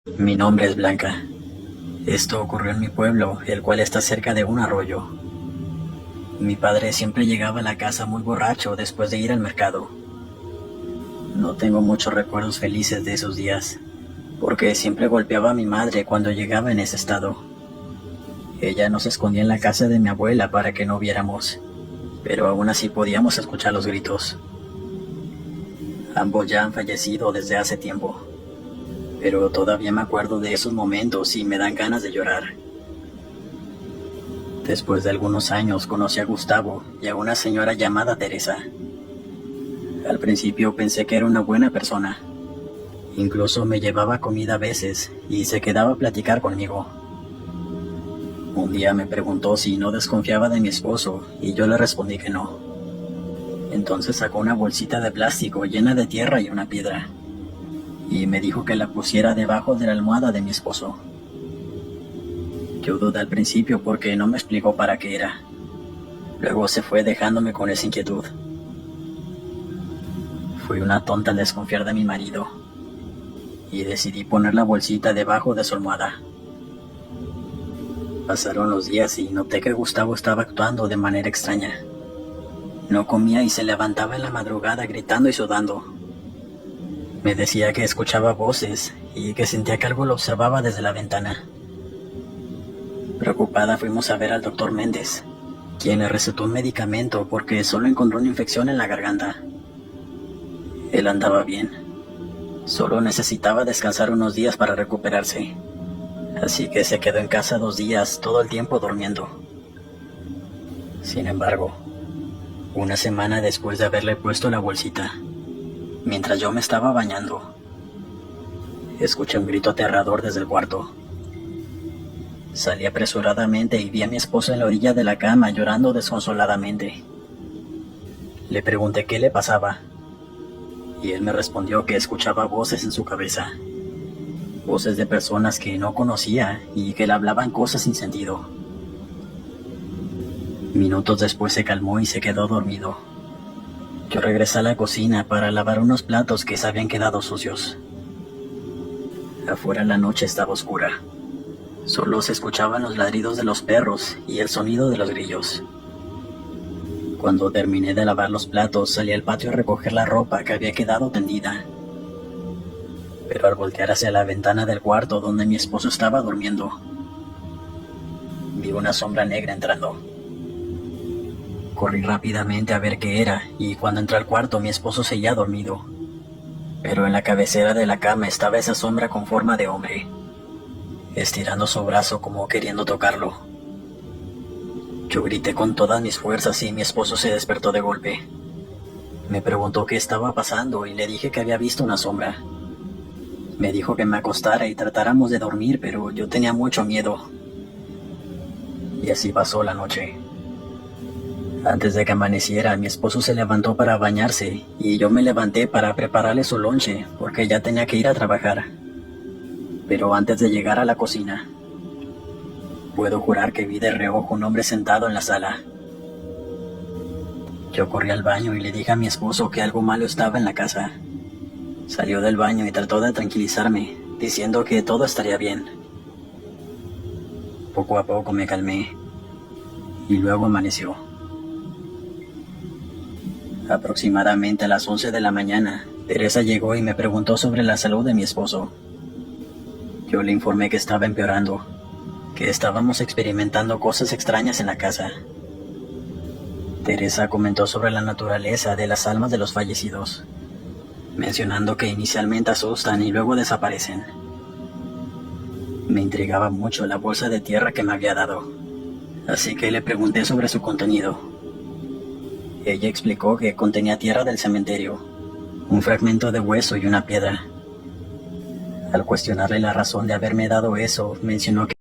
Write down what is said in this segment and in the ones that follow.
Mi nombre es Blanca. Esto ocurrió en mi pueblo, el cual está cerca de un arroyo. Mi padre siempre llegaba a la casa muy borracho después de ir al mercado. No tengo muchos recuerdos felices de esos días, porque siempre golpeaba a mi madre cuando llegaba en ese estado. Ella nos escondía en la casa de mi abuela para que no viéramos, pero aún así podíamos escuchar los gritos. Ambos ya han fallecido desde hace tiempo, pero todavía me acuerdo de esos momentos y me dan ganas de llorar. Después de algunos años conocí a Gustavo y a una señora llamada Teresa. Al principio pensé que era una buena persona. Incluso me llevaba comida a veces y se quedaba a platicar conmigo. Un día me preguntó si no desconfiaba de mi esposo y yo le respondí que no. Entonces sacó una bolsita de plástico llena de tierra y una piedra y me dijo que la pusiera debajo de la almohada de mi esposo. Yo dudé al principio porque no me explicó para qué era. Luego se fue dejándome con esa inquietud. Fui una tonta al desconfiar de mi marido y decidí poner la bolsita debajo de su almohada. Pasaron los días y noté que Gustavo estaba actuando de manera extraña. No comía y se levantaba en la madrugada gritando y sudando. Me decía que escuchaba voces y que sentía que algo lo observaba desde la ventana. Preocupada fuimos a ver al doctor Méndez, quien le recetó un medicamento porque solo encontró una infección en la garganta. Él andaba bien, solo necesitaba descansar unos días para recuperarse. Así que se quedó en casa 2 días, todo el tiempo durmiendo. Sin embargo, una semana después de haberle puesto la bolsita, mientras yo me estaba bañando, escuché un grito aterrador desde el cuarto. Salí apresuradamente y vi a mi esposo en la orilla de la cama llorando desconsoladamente. Le pregunté qué le pasaba, y él me respondió que escuchaba voces en su cabeza, voces de personas que no conocía y que le hablaban cosas sin sentido. Minutos después se calmó y se quedó dormido. Yo regresé a la cocina para lavar unos platos que se habían quedado sucios. Afuera la noche estaba oscura. Solo se escuchaban los ladridos de los perros y el sonido de los grillos. Cuando terminé de lavar los platos, salí al patio a recoger la ropa que había quedado tendida. Pero al voltear hacia la ventana del cuarto donde mi esposo estaba durmiendo, vi una sombra negra entrando. Corrí rápidamente a ver qué era y cuando entré al cuarto mi esposo seguía dormido. Pero en la cabecera de la cama estaba esa sombra con forma de hombre, estirando su brazo como queriendo tocarlo. Yo grité con todas mis fuerzas y mi esposo se despertó de golpe. Me preguntó qué estaba pasando y le dije que había visto una sombra. Me dijo que me acostara y tratáramos de dormir, pero yo tenía mucho miedo. Y así pasó la noche. Antes de que amaneciera, mi esposo se levantó para bañarse y yo me levanté para prepararle su lonche porque ya tenía que ir a trabajar. Pero antes de llegar a la cocina, puedo jurar que vi de reojo un hombre sentado en la sala. Yo corrí al baño y le dije a mi esposo que algo malo estaba en la casa. Salió del baño y trató de tranquilizarme, diciendo que todo estaría bien. Poco a poco me calmé y luego amaneció. Aproximadamente a las 11 de la mañana, Teresa llegó y me preguntó sobre la salud de mi esposo. Yo le informé que estaba empeorando, que estábamos experimentando cosas extrañas en la casa. Teresa comentó sobre la naturaleza de las almas de los fallecidos, mencionando que inicialmente asustan y luego desaparecen. Me intrigaba mucho la bolsa de tierra que me había dado, así que le pregunté sobre su contenido. Ella explicó que contenía tierra del cementerio, un fragmento de hueso y una piedra. Al cuestionarle la razón de haberme dado eso, mencionó que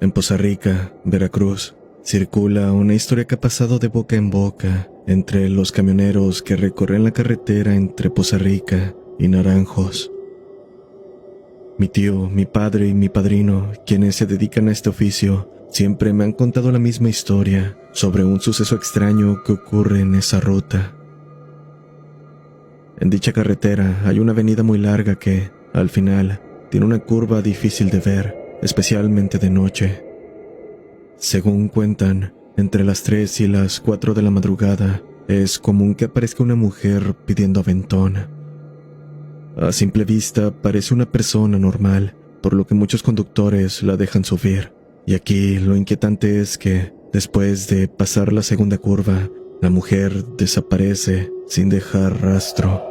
En Poza Rica, Veracruz, circula una historia que ha pasado de boca en boca entre los camioneros que recorren la carretera entre Poza Rica y Naranjos. Mi tío, mi padre y mi padrino, quienes se dedican a este oficio, siempre me han contado la misma historia sobre un suceso extraño que ocurre en esa ruta. En dicha carretera hay una avenida muy larga que, al final, tiene una curva difícil de ver, especialmente de noche. Según cuentan, entre las 3 y las 4 de la madrugada es común que aparezca una mujer pidiendo aventón. A simple vista parece una persona normal, por lo que muchos conductores la dejan subir. Y aquí lo inquietante es que, después de pasar la segunda curva, la mujer desaparece sin dejar rastro.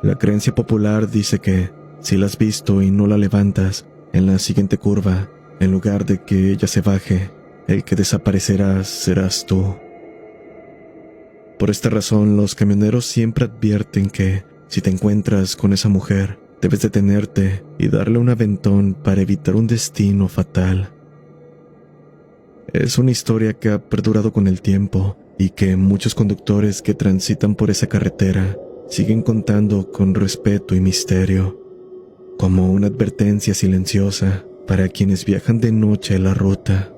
La creencia popular dice que, si la has visto y no la levantas, en la siguiente curva, en lugar de que ella se baje, el que desaparecerá serás tú. Por esta razón, los camioneros siempre advierten que, si te encuentras con esa mujer, debes detenerte y darle un aventón para evitar un destino fatal. Es una historia que ha perdurado con el tiempo y que muchos conductores que transitan por esa carretera siguen contando con respeto y misterio, como una advertencia silenciosa para quienes viajan de noche a la ruta.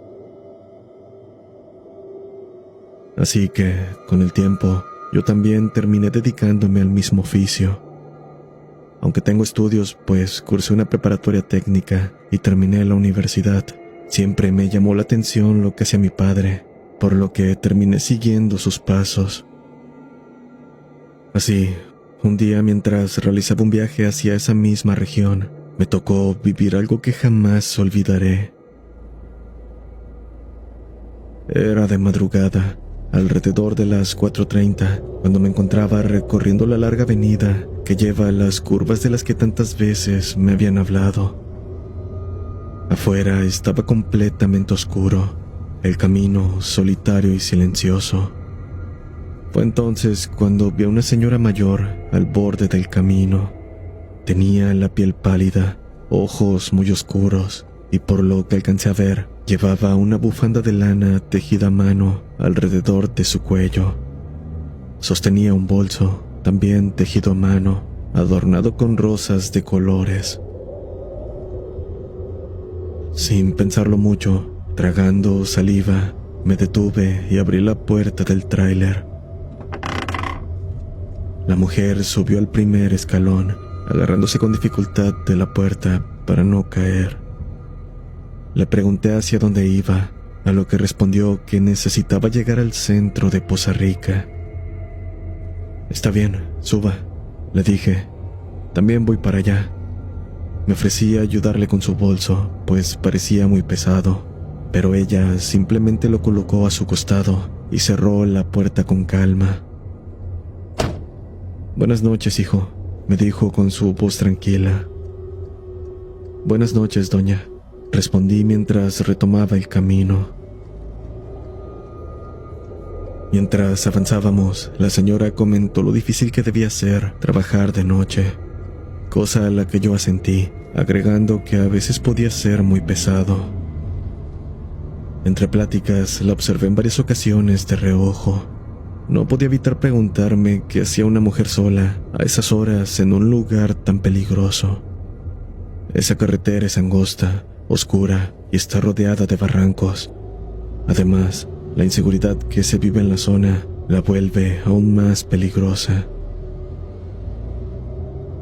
Así que, con el tiempo, yo también terminé dedicándome al mismo oficio. Aunque tengo estudios, pues cursé una preparatoria técnica y terminé la universidad, siempre me llamó la atención lo que hacía mi padre, por lo que terminé siguiendo sus pasos. Así, un día mientras realizaba un viaje hacia esa misma región, me tocó vivir algo que jamás olvidaré. Era de madrugada, alrededor de las 4:30, cuando me encontraba recorriendo la larga avenida que lleva a las curvas de las que tantas veces me habían hablado. Afuera estaba completamente oscuro, el camino solitario y silencioso. Fue entonces cuando vi a una señora mayor al borde del camino. Tenía la piel pálida, ojos muy oscuros, y por lo que alcancé a ver, llevaba una bufanda de lana tejida a mano alrededor de su cuello. Sostenía un bolso, también tejido a mano, adornado con rosas de colores. Sin pensarlo mucho, tragando saliva, me detuve y abrí la puerta del tráiler. La mujer subió al primer escalón, agarrándose con dificultad de la puerta para no caer. Le pregunté hacia dónde iba, a lo que respondió que necesitaba llegar al centro de Poza Rica. «Está bien, suba», le dije. «También voy para allá». Me ofrecí a ayudarle con su bolso, pues parecía muy pesado, pero ella simplemente lo colocó a su costado y cerró la puerta con calma. «Buenas noches, hijo», me dijo con su voz tranquila. «Buenas noches, doña», respondí mientras retomaba el camino. Mientras avanzábamos, la señora comentó lo difícil que debía ser trabajar de noche, cosa a la que yo asentí, agregando que a veces podía ser muy pesado. Entre pláticas, la observé en varias ocasiones de reojo. No podía evitar preguntarme qué hacía una mujer sola a esas horas en un lugar tan peligroso. Esa carretera es angosta, oscura y está rodeada de barrancos. Además, la inseguridad que se vive en la zona la vuelve aún más peligrosa.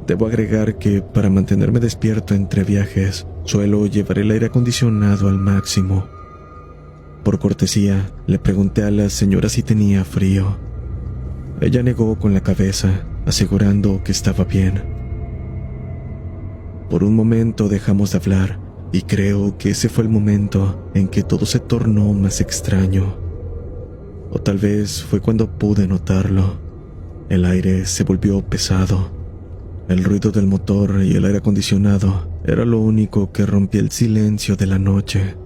Debo agregar que para mantenerme despierto entre viajes, suelo llevar el aire acondicionado al máximo. Por cortesía, le pregunté a la señora si tenía frío. Ella negó con la cabeza, asegurando que estaba bien. Por un momento dejamos de hablar, y creo que ese fue el momento en que todo se tornó más extraño. O tal vez fue cuando pude notarlo. El aire se volvió pesado. El ruido del motor y el aire acondicionado era lo único que rompía el silencio de la noche.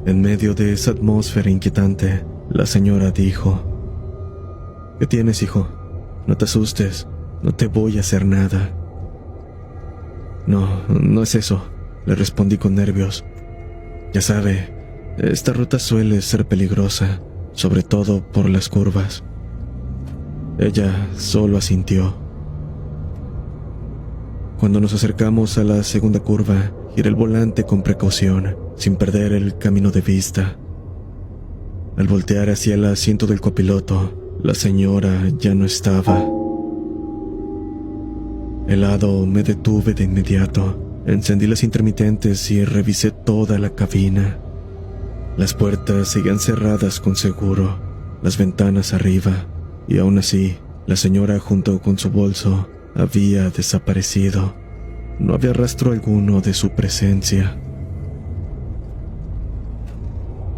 En medio de esa atmósfera inquietante, la señora dijo: «¿Qué tienes, hijo? No te asustes, no te voy a hacer nada». No, no es eso, le respondí con nervios. Ya sabe, esta ruta suele ser peligrosa, sobre todo por las curvas. Ella solo asintió. Cuando nos acercamos a la segunda curva, giré el volante con precaución, sin perder el camino de vista. Al voltear hacia el asiento del copiloto, la señora ya no estaba. Helado, me detuve de inmediato, encendí las intermitentes y revisé toda la cabina. Las puertas seguían cerradas con seguro, las ventanas arriba, y aún así, la señora junto con su bolso había desaparecido. No había rastro alguno de su presencia.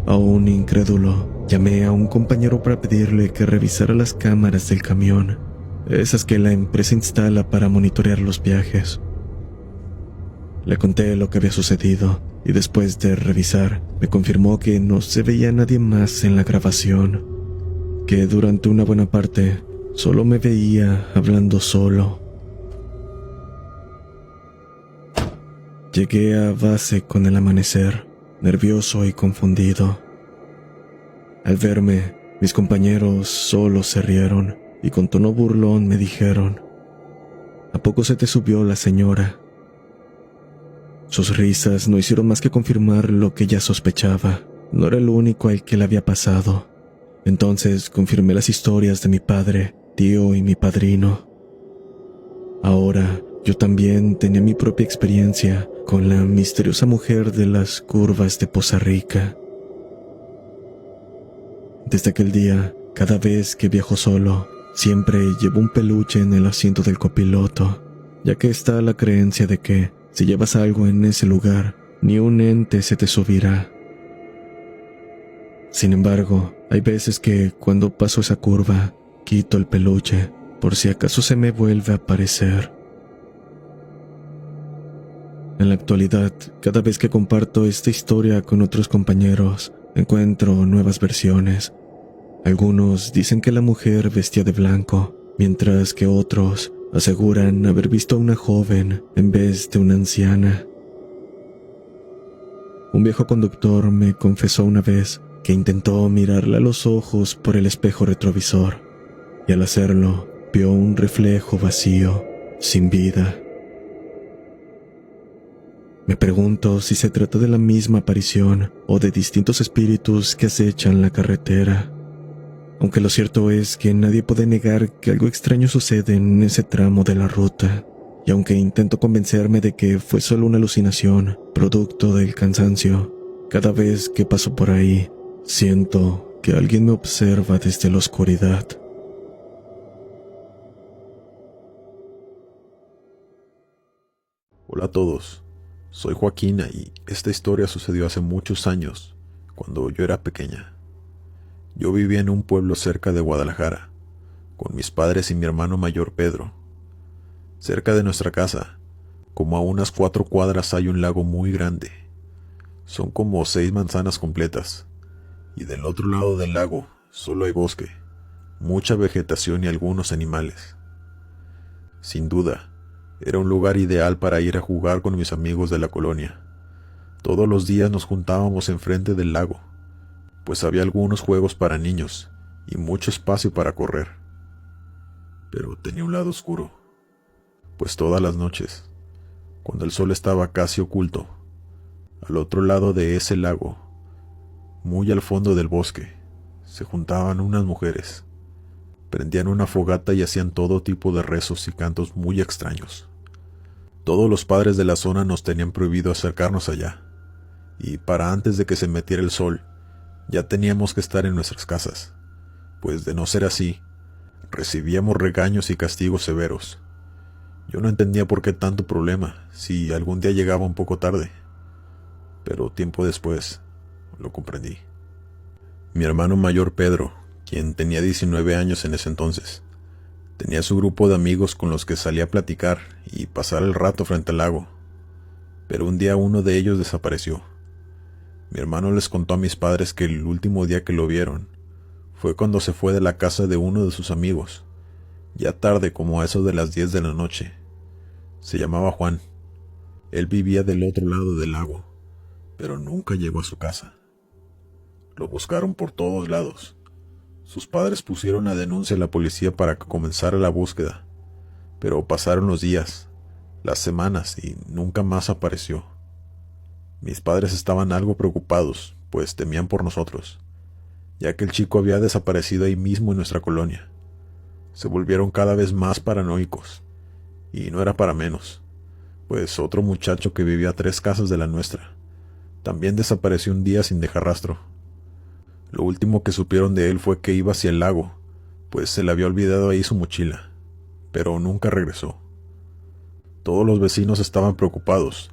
Aún incrédulo, llamé a un compañero para pedirle que revisara las cámaras del camión, esas que la empresa instala para monitorear los viajes. Le conté lo que había sucedido y después de revisar, me confirmó que no se veía a nadie más en la grabación, que durante una buena parte solo me veía hablando solo. Llegué a base con el amanecer, nervioso y confundido. Al verme, mis compañeros solo se rieron y con tono burlón me dijeron: ¿A poco se te subió la señora? Sus risas no hicieron más que confirmar lo que ya sospechaba. No era el único al que le había pasado. Entonces confirmé las historias de mi padre, tío y mi padrino. Ahora yo también tenía mi propia experiencia con la misteriosa mujer de las curvas de Poza Rica. Desde aquel día, cada vez que viajo solo, siempre llevo un peluche en el asiento del copiloto, ya que está la creencia de que si llevas algo en ese lugar, ni un ente se te subirá. Sin embargo, hay veces que cuando paso esa curva, quito el peluche por si acaso se me vuelve a aparecer. En la actualidad, cada vez que comparto esta historia con otros compañeros, encuentro nuevas versiones. Algunos dicen que la mujer vestía de blanco, mientras que otros aseguran haber visto a una joven en vez de una anciana. Un viejo conductor me confesó una vez que intentó mirarla a los ojos por el espejo retrovisor, y al hacerlo, vio un reflejo vacío, sin vida. Me pregunto si se trata de la misma aparición o de distintos espíritus que acechan la carretera. Aunque lo cierto es que nadie puede negar que algo extraño sucede en ese tramo de la ruta, y aunque intento convencerme de que fue solo una alucinación, producto del cansancio, cada vez que paso por ahí, siento que alguien me observa desde la oscuridad. Hola a todos, soy Joaquina y esta historia sucedió hace muchos años, cuando yo era pequeña. Yo vivía en un pueblo cerca de Guadalajara, con mis padres y mi hermano mayor Pedro. Cerca de nuestra casa, como a unas 4 cuadras, hay un lago muy grande. Son como 6 manzanas completas, y del otro lado del lago solo hay bosque, mucha vegetación y algunos animales. Sin duda, era un lugar ideal para ir a jugar con mis amigos de la colonia. Todos los días nos juntábamos enfrente del lago, pues había algunos juegos para niños y mucho espacio para correr. Pero tenía un lado oscuro, pues todas las noches, cuando el sol estaba casi oculto, al otro lado de ese lago, muy al fondo del bosque, se juntaban unas mujeres. Prendían una fogata y hacían todo tipo de rezos y cantos muy extraños. Todos los padres de la zona nos tenían prohibido acercarnos allá, y para antes de que se metiera el sol, ya teníamos que estar en nuestras casas, pues de no ser así, recibíamos regaños y castigos severos. Yo no entendía por qué tanto problema, si algún día llegaba un poco tarde, pero tiempo después lo comprendí. Mi hermano mayor Pedro, quien tenía 19 años en ese entonces, tenía su grupo de amigos con los que salía a platicar y pasar el rato frente al lago, pero un día uno de ellos desapareció. Mi hermano les contó a mis padres que el último día que lo vieron fue cuando se fue de la casa de uno de sus amigos, ya tarde, como a eso de las 10 de la noche. Se llamaba Juan. Él vivía del otro lado del lago, pero nunca llegó a su casa. Lo buscaron por todos lados. Sus padres pusieron la denuncia a la policía para que comenzara la búsqueda, pero pasaron los días, las semanas y nunca más apareció. Mis padres estaban algo preocupados, pues temían por nosotros, ya que el chico había desaparecido ahí mismo en nuestra colonia. Se volvieron cada vez más paranoicos, y no era para menos, pues otro muchacho que vivía a 3 casas de la nuestra también desapareció un día sin dejar rastro. Lo último que supieron de él fue que iba hacia el lago, pues se le había olvidado ahí su mochila, pero nunca regresó. Todos los vecinos estaban preocupados,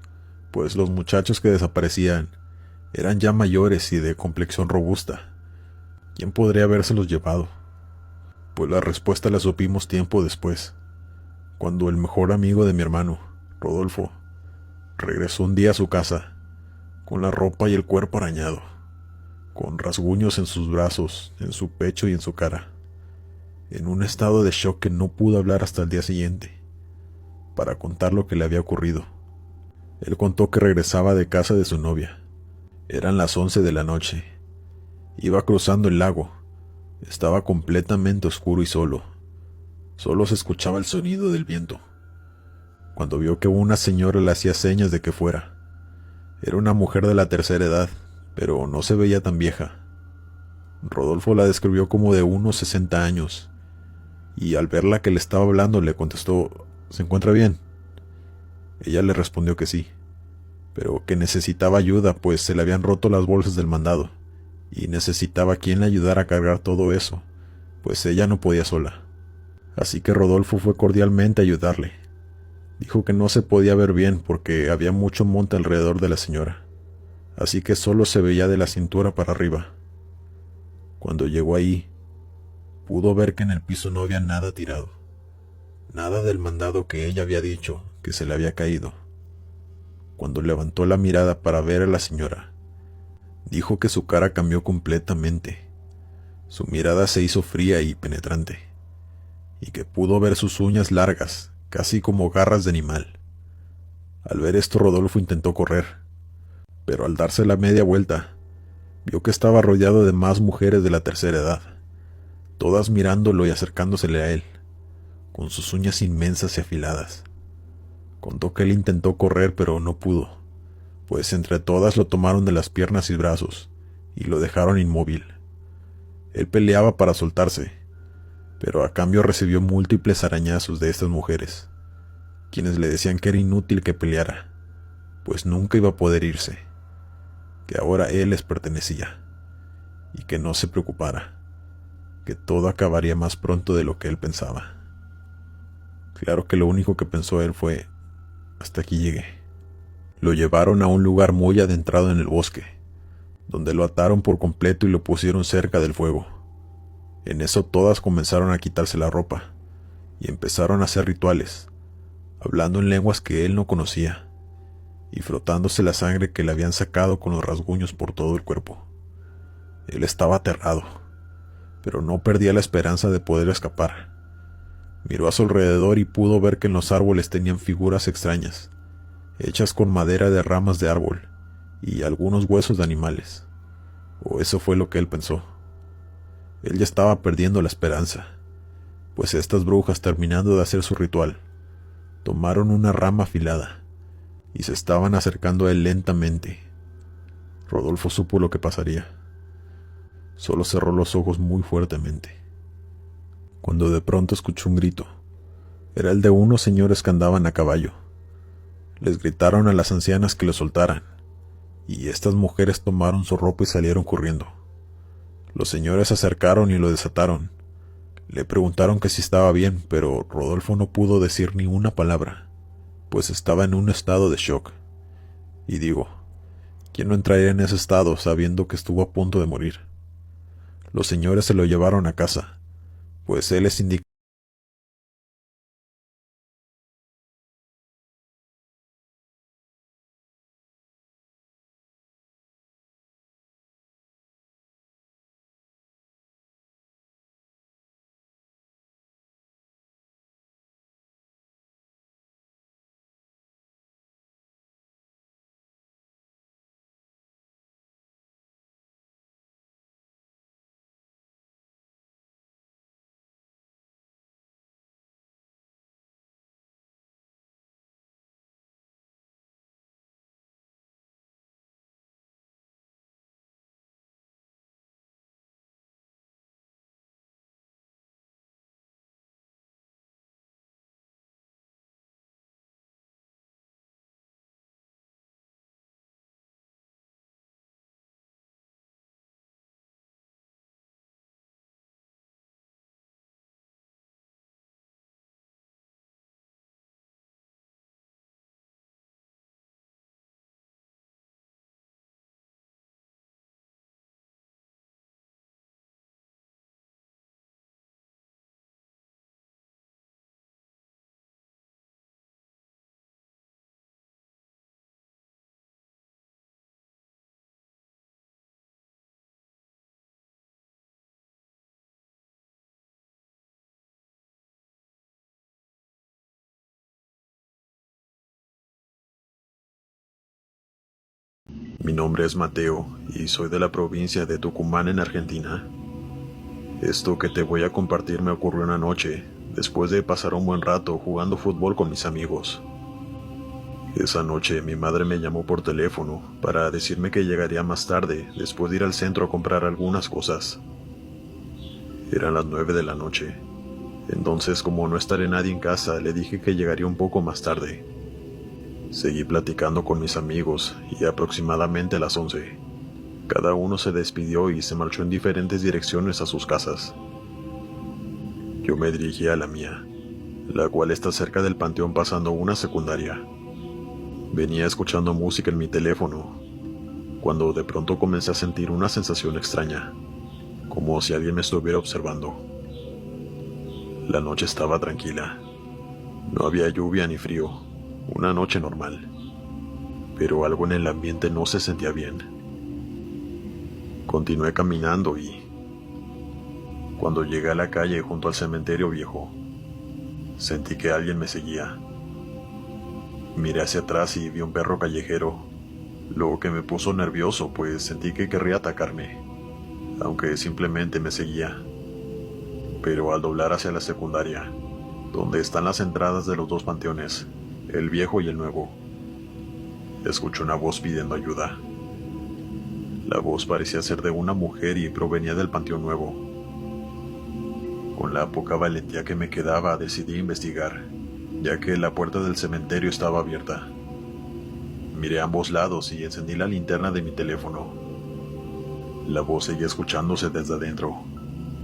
pues los muchachos que desaparecían eran ya mayores y de complexión robusta. ¿Quién podría habérselos llevado? Pues la respuesta la supimos tiempo después, cuando el mejor amigo de mi hermano, Rodolfo, regresó un día a su casa, con la ropa y el cuerpo arañado, con rasguños en sus brazos, en su pecho y en su cara, en un estado de shock que no pudo hablar hasta el día siguiente, para contar lo que le había ocurrido. Él contó que regresaba de casa de su novia. Eran las 11 de la noche. Iba cruzando el lago. Estaba completamente oscuro y solo. Solo se escuchaba el sonido del viento. Cuando vio que una señora le hacía señas de que fuera. Era una mujer de la tercera edad, pero no se veía tan vieja. Rodolfo la describió como de unos 60 años, y al verla que le estaba hablando le contestó: ¿se encuentra bien? Ella le respondió que sí, pero que necesitaba ayuda, pues se le habían roto las bolsas del mandado, y necesitaba quien le ayudara a cargar todo eso, pues ella no podía sola. Así que Rodolfo fue cordialmente a ayudarle. Dijo que no se podía ver bien porque había mucho monte alrededor de la señora, así que solo se veía de la cintura para arriba. Cuando llegó ahí, pudo ver que en el piso no había nada tirado, nada del mandado que ella había dicho que se le había caído. Cuando levantó la mirada para ver a la señora, dijo que su cara cambió completamente. Su mirada se hizo fría y penetrante, y que pudo ver sus uñas largas, casi como garras de animal. Al ver esto, Rodolfo intentó correr, pero al darse la media vuelta, vio que estaba rodeado de más mujeres de la tercera edad, todas mirándolo y acercándosele a él, con sus uñas inmensas y afiladas. Contó que él intentó correr, pero no pudo, pues entre todas lo tomaron de las piernas y brazos, y lo dejaron inmóvil. Él peleaba para soltarse, pero a cambio recibió múltiples arañazos de estas mujeres, quienes le decían que era inútil que peleara, pues nunca iba a poder irse, que ahora él les pertenecía, y que no se preocupara, que todo acabaría más pronto de lo que él pensaba. Claro que lo único que pensó él fue: hasta aquí llegué. Lo llevaron a un lugar muy adentrado en el bosque, donde lo ataron por completo y lo pusieron cerca del fuego. En eso todas comenzaron a quitarse la ropa, y empezaron a hacer rituales, hablando en lenguas que él no conocía, y frotándose la sangre que le habían sacado con los rasguños por todo el cuerpo. Él estaba aterrado, pero no perdía la esperanza de poder escapar. Miró a su alrededor y pudo ver que en los árboles tenían figuras extrañas, hechas con madera de ramas de árbol y algunos huesos de animales. O eso fue lo que él pensó. Él ya estaba perdiendo la esperanza, pues estas brujas, terminando de hacer su ritual, tomaron una rama afilada y se estaban acercando a él lentamente. Rodolfo supo lo que pasaría. Solo cerró los ojos muy fuertemente, cuando de pronto escuchó un grito. Era el de unos señores que andaban a caballo. Les gritaron a las ancianas que lo soltaran, y estas mujeres tomaron su ropa y salieron corriendo. Los señores se acercaron y lo desataron. Le preguntaron que si estaba bien, pero Rodolfo no pudo decir ni una palabra, pues estaba en un estado de shock. Y digo, ¿quién no entraría en ese estado sabiendo que estuvo a punto de morir? Los señores se lo llevaron a casa, pues él les indicó Mi nombre es Mateo y soy de la provincia de Tucumán en Argentina. Esto que te voy a compartir me ocurrió una noche, después de pasar un buen rato jugando fútbol con mis amigos. Esa noche mi madre me llamó por teléfono para decirme que llegaría más tarde después de ir al centro a comprar algunas cosas. Eran las 9 de la noche, entonces como no estaré nadie en casa le dije que llegaría un poco más tarde. Seguí platicando con mis amigos y aproximadamente a las 11, cada uno se despidió y se marchó en diferentes direcciones a sus casas. Yo me dirigí a la mía, la cual está cerca del panteón pasando una secundaria. Venía escuchando música en mi teléfono, cuando de pronto comencé a sentir una sensación extraña, como si alguien me estuviera observando. La noche estaba tranquila, no había lluvia ni frío, una noche normal, pero algo en el ambiente no se sentía bien. Continué caminando y, cuando llegué a la calle junto al cementerio viejo, sentí que alguien me seguía. Miré hacia atrás y vi un perro callejero, lo que me puso nervioso pues sentí que querría atacarme, aunque simplemente me seguía. Pero al doblar hacia la secundaria, donde están las entradas de los dos panteones, el viejo y el nuevo, escuché una voz pidiendo ayuda. La voz parecía ser de una mujer y provenía del panteón nuevo. Con la poca valentía que me quedaba decidí investigar, ya que la puerta del cementerio estaba abierta. Miré a ambos lados y encendí la linterna de mi teléfono. La voz seguía escuchándose desde adentro,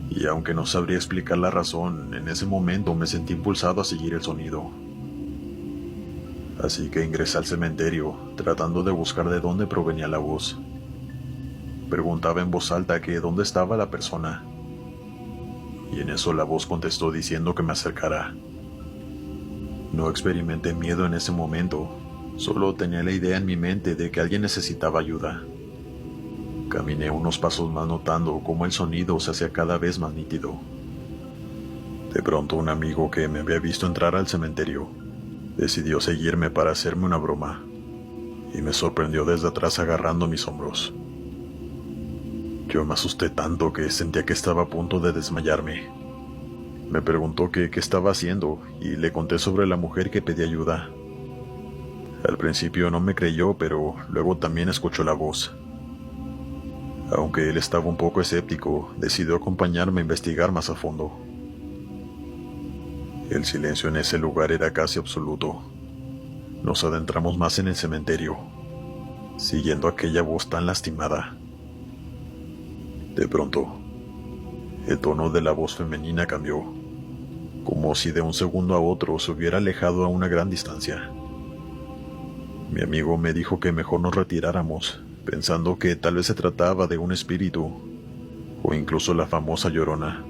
y aunque no sabría explicar la razón, en ese momento me sentí impulsado a seguir el sonido. Así que ingresé al cementerio, tratando de buscar de dónde provenía la voz. Preguntaba en voz alta que dónde estaba la persona, y en eso la voz contestó diciendo que me acercara. No experimenté miedo en ese momento, solo tenía la idea en mi mente de que alguien necesitaba ayuda. Caminé unos pasos más notando cómo el sonido se hacía cada vez más nítido. De pronto un amigo que me había visto entrar al cementerio decidió seguirme para hacerme una broma, y me sorprendió desde atrás agarrando mis hombros. Yo me asusté tanto que sentía que estaba a punto de desmayarme. Me preguntó qué estaba haciendo y le conté sobre la mujer que pedía ayuda. Al principio no me creyó, pero luego también escuchó la voz. Aunque él estaba un poco escéptico, decidió acompañarme a investigar más a fondo. El silencio en ese lugar era casi absoluto. Nos adentramos más en el cementerio, siguiendo aquella voz tan lastimada. De pronto, el tono de la voz femenina cambió, como si de un segundo a otro se hubiera alejado a una gran distancia. Mi amigo me dijo que mejor nos retiráramos, pensando que tal vez se trataba de un espíritu, o incluso la famosa Llorona.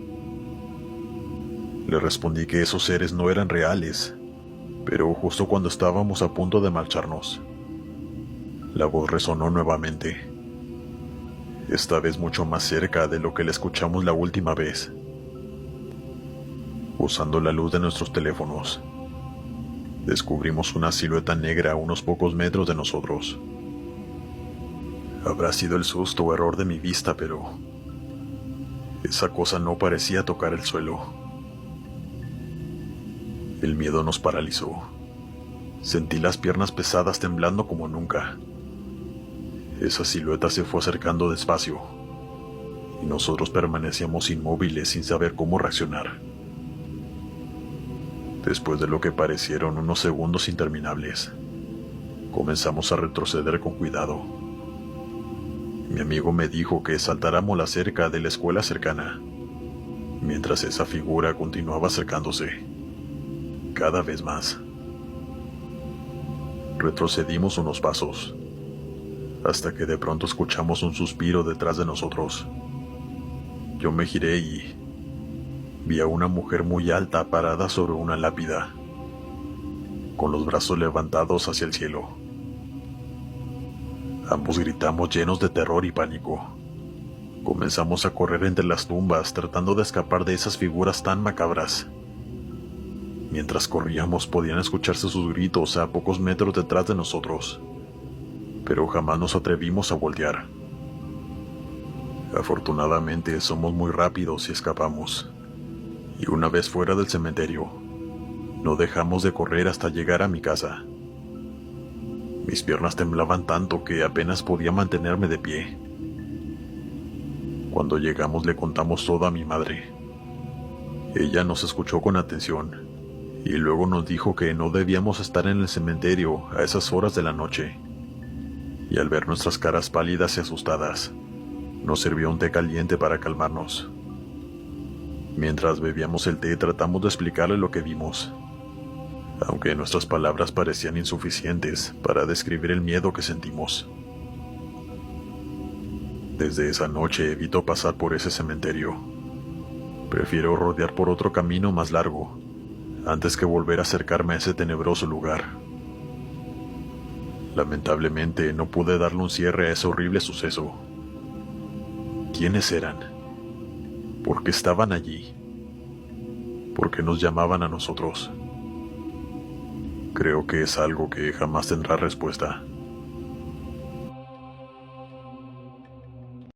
Le respondí que esos seres no eran reales, pero justo cuando estábamos a punto de marcharnos, la voz resonó nuevamente, esta vez mucho más cerca de lo que la escuchamos la última vez. Usando la luz de nuestros teléfonos, descubrimos una silueta negra a unos pocos metros de nosotros. Habrá sido el susto o error de mi vista, pero esa cosa no parecía tocar el suelo. El miedo nos paralizó. Sentí las piernas pesadas temblando como nunca. Esa silueta se fue acercando despacio, y nosotros permanecíamos inmóviles sin saber cómo reaccionar. Después de lo que parecieron unos segundos interminables, comenzamos a retroceder con cuidado. Mi amigo me dijo que saltáramos la cerca de la escuela cercana, mientras esa figura continuaba acercándose, cada vez más. Retrocedimos unos pasos, hasta que de pronto escuchamos un suspiro detrás de nosotros. Yo me giré y vi a una mujer muy alta parada sobre una lápida, con los brazos levantados hacia el cielo. Ambos gritamos llenos de terror y pánico. Comenzamos a correr entre las tumbas tratando de escapar de esas figuras tan macabras. Mientras corríamos podían escucharse sus gritos a pocos metros detrás de nosotros, pero jamás nos atrevimos a voltear. Afortunadamente somos muy rápidos y escapamos. Y una vez fuera del cementerio, no dejamos de correr hasta llegar a mi casa. Mis piernas temblaban tanto que apenas podía mantenerme de pie. Cuando llegamos le contamos todo a mi madre. Ella nos escuchó con atención y luego nos dijo que no debíamos estar en el cementerio a esas horas de la noche. Y al ver nuestras caras pálidas y asustadas, nos sirvió un té caliente para calmarnos. Mientras bebíamos el té tratamos de explicarle lo que vimos, aunque nuestras palabras parecían insuficientes para describir el miedo que sentimos. Desde esa noche evito pasar por ese cementerio. Prefiero rodear por otro camino más largo, antes que volver a acercarme a ese tenebroso lugar. Lamentablemente no pude darle un cierre a ese horrible suceso. ¿Quiénes eran? ¿Por qué estaban allí? ¿Por qué nos llamaban a nosotros? Creo que es algo que jamás tendrá respuesta.